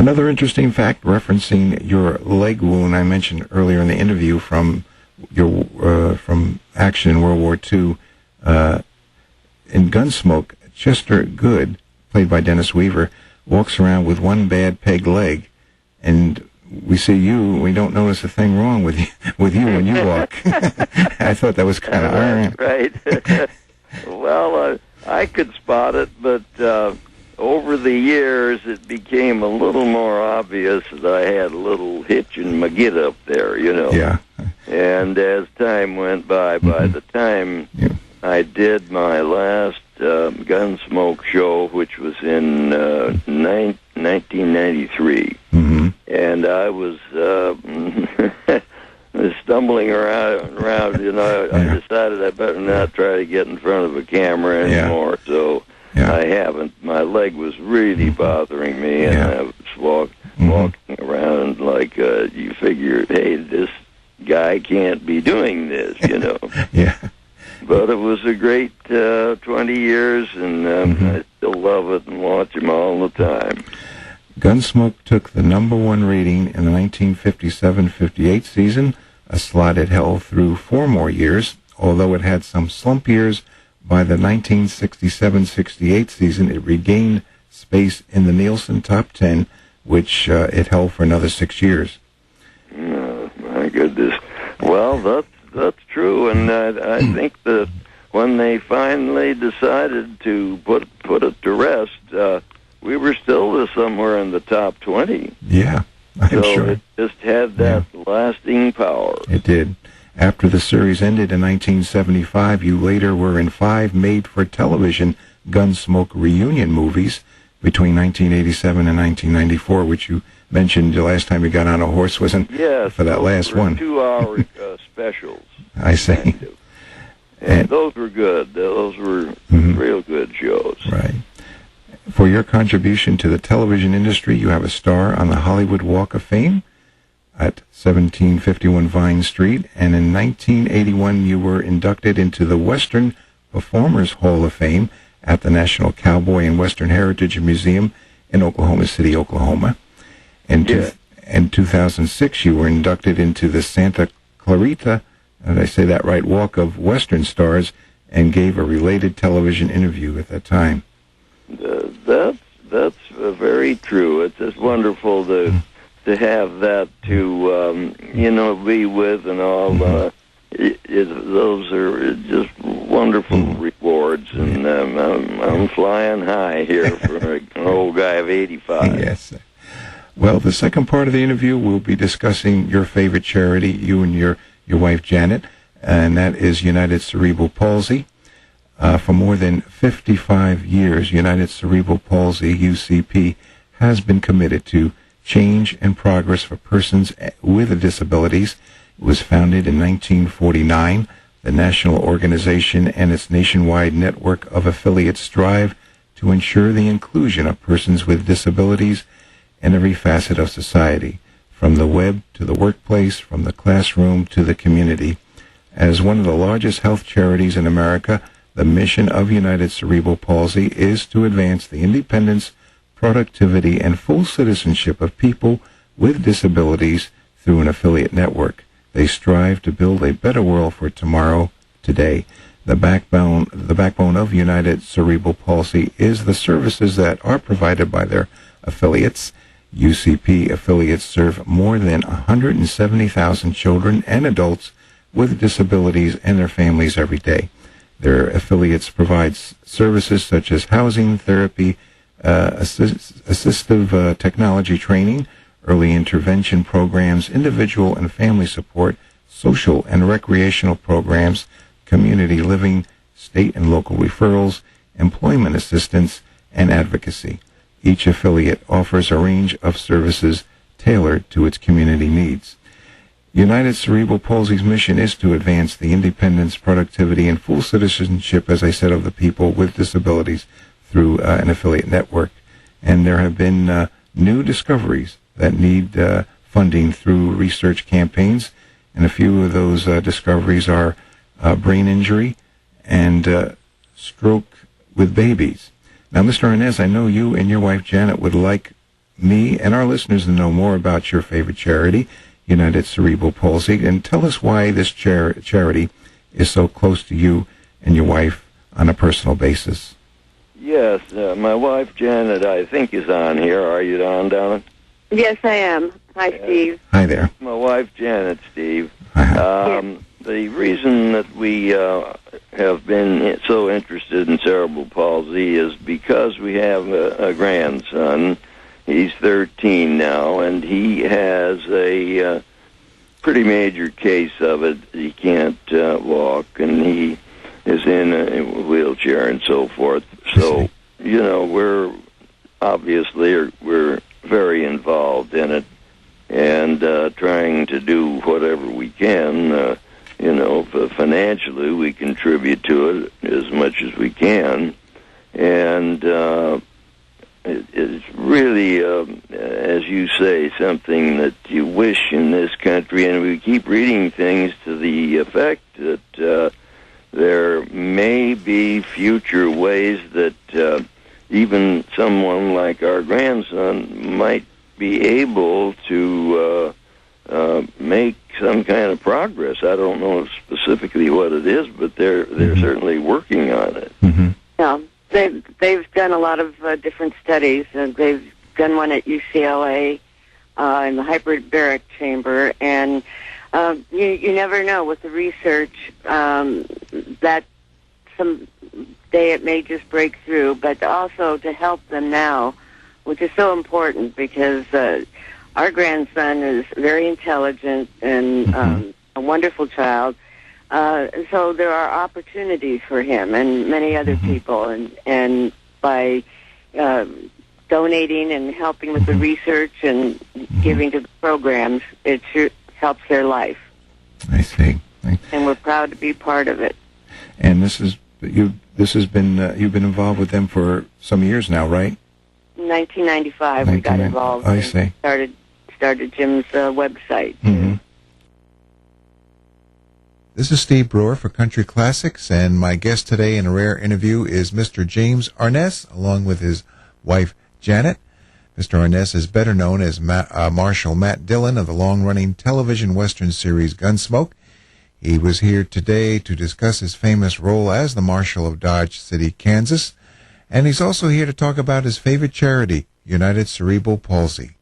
Another interesting fact referencing your leg wound I mentioned earlier in the interview from from action in World War II. In Gunsmoke, Chester Good, played by Dennis Weaver, walks around with one bad peg leg, and we see you. We don't notice a thing wrong with you when you walk. I thought that was kind of ironic. Right. Well, I could spot it, but over the years, it became a little more obvious that I had a little hitch in my get up there, Yeah. And as time went by the time I did my last Gunsmoke show, which was in 1993, and I was stumbling around. I decided I better not try to get in front of a camera anymore. So I haven't. My leg was really bothering me, and I was walking around like you figure, hey, this guy can't be doing this, Yeah. But it was a great 20 years, and I still love it and watch them all the time. Gunsmoke took the #1 rating in the 1957-58 season, a slot it held through 4 more years. Although it had some slump years, by the 1967-68 season, it regained space in the Nielsen Top 10, which it held for another 6 years. My goodness. Well, that's true, and I think that when they finally decided to put it to rest, we were still somewhere in the top 20. Yeah, I'm sure. So it just had that lasting power. It did. After the series ended in 1975, you later were in 5 made-for-television Gunsmoke reunion movies between 1987 and 1994, which you mentioned the last time you got on a horse wasn't for that last one. 2-hour specials. I see. And those were good. Those were real good shows. Right. For your contribution to the television industry, you have a star on the Hollywood Walk of Fame at 1751 Vine Street, and in 1981 you were inducted into the Western Performers Hall of Fame at the National Cowboy and Western Heritage Museum in Oklahoma City, Oklahoma. In 2006, you were inducted into the Santa Clarita, did I say that right, Walk of Western Stars, and gave a related television interview at that time. That's very true. It's just wonderful to have that to be with and all. Those are just wonderful rewards, and I'm flying high here for an old guy of 85. Yes. Well, the second part of the interview, we'll be discussing your favorite charity, you and your wife Janet, and that is United Cerebral Palsy. For more than 55 years, United Cerebral Palsy, UCP, has been committed to change and progress for persons with disabilities. It was founded in 1949. The national organization and its nationwide network of affiliates strive to ensure the inclusion of persons with disabilities in every facet of society, from the web to the workplace, from the classroom to the community. As one of the largest health charities in America, the mission of United Cerebral Palsy is to advance the independence, productivity, and full citizenship of people with disabilities through an affiliate network. They strive to build a better world for tomorrow, today. The backbone of United Cerebral Palsy is the services that are provided by their affiliates. UCP affiliates serve more than 170,000 children and adults with disabilities and their families every day. Their affiliates provide services such as housing, therapy, assistive technology training, early intervention programs, individual and family support, social and recreational programs, community living, state and local referrals, employment assistance, and advocacy. Each affiliate offers a range of services tailored to its community needs. United Cerebral Palsy's mission is to advance the independence, productivity, and full citizenship, as I said, of the people with disabilities through an affiliate network. And there have been new discoveries that need funding through research campaigns, and a few of those discoveries are brain injury and stroke with babies. Now, Mr. Arness, I know you and your wife Janet would like me and our listeners to know more about your favorite charity, United Cerebral Palsy, and tell us why this charity is so close to you and your wife on a personal basis. Yes, my wife Janet, I think, is on here. Are you on, Donna? Yes, I am. Hi, Steve. Hi there. My wife Janet, Steve. Hi. The reason that we have been so interested in cerebral palsy is because we have a grandson. He's 13 now, and he has a pretty major case of it. He can't walk, and he is in a wheelchair and so forth. So, we're very involved in it and trying to do whatever we can. Financially, we contribute to it as much as we can. And it's really, as you say, something that you wish in this country. And we keep reading things to the effect that there may be future ways that even someone like our grandson might be able to make some kind of progress. I don't know specifically what it is, but they're certainly working on it. Mm-hmm. Yeah, they've done a lot of different studies. They've done one at UCLA in the hyperbaric chamber, and you never know with the research that someday it may just break through, but also to help them now, which is so important because our grandson is very intelligent and a wonderful child. So there are opportunities for him and many other people, and by donating and helping with the research and giving to the programs, it helps their life. I see. And we're proud to be part of it. And you've been involved with them for some years now, right? In 1995, we got involved. I see. Started Jim's website. Mm-hmm. This is Steve Brewer for Country Classics, and my guest today in a rare interview is Mr. James Arness, along with his wife, Janet. Mr. Arness is better known as Marshal Matt Dillon of the long-running television Western series Gunsmoke. He was here today to discuss his famous role as the Marshal of Dodge City, Kansas, and he's also here to talk about his favorite charity, United Cerebral Palsy.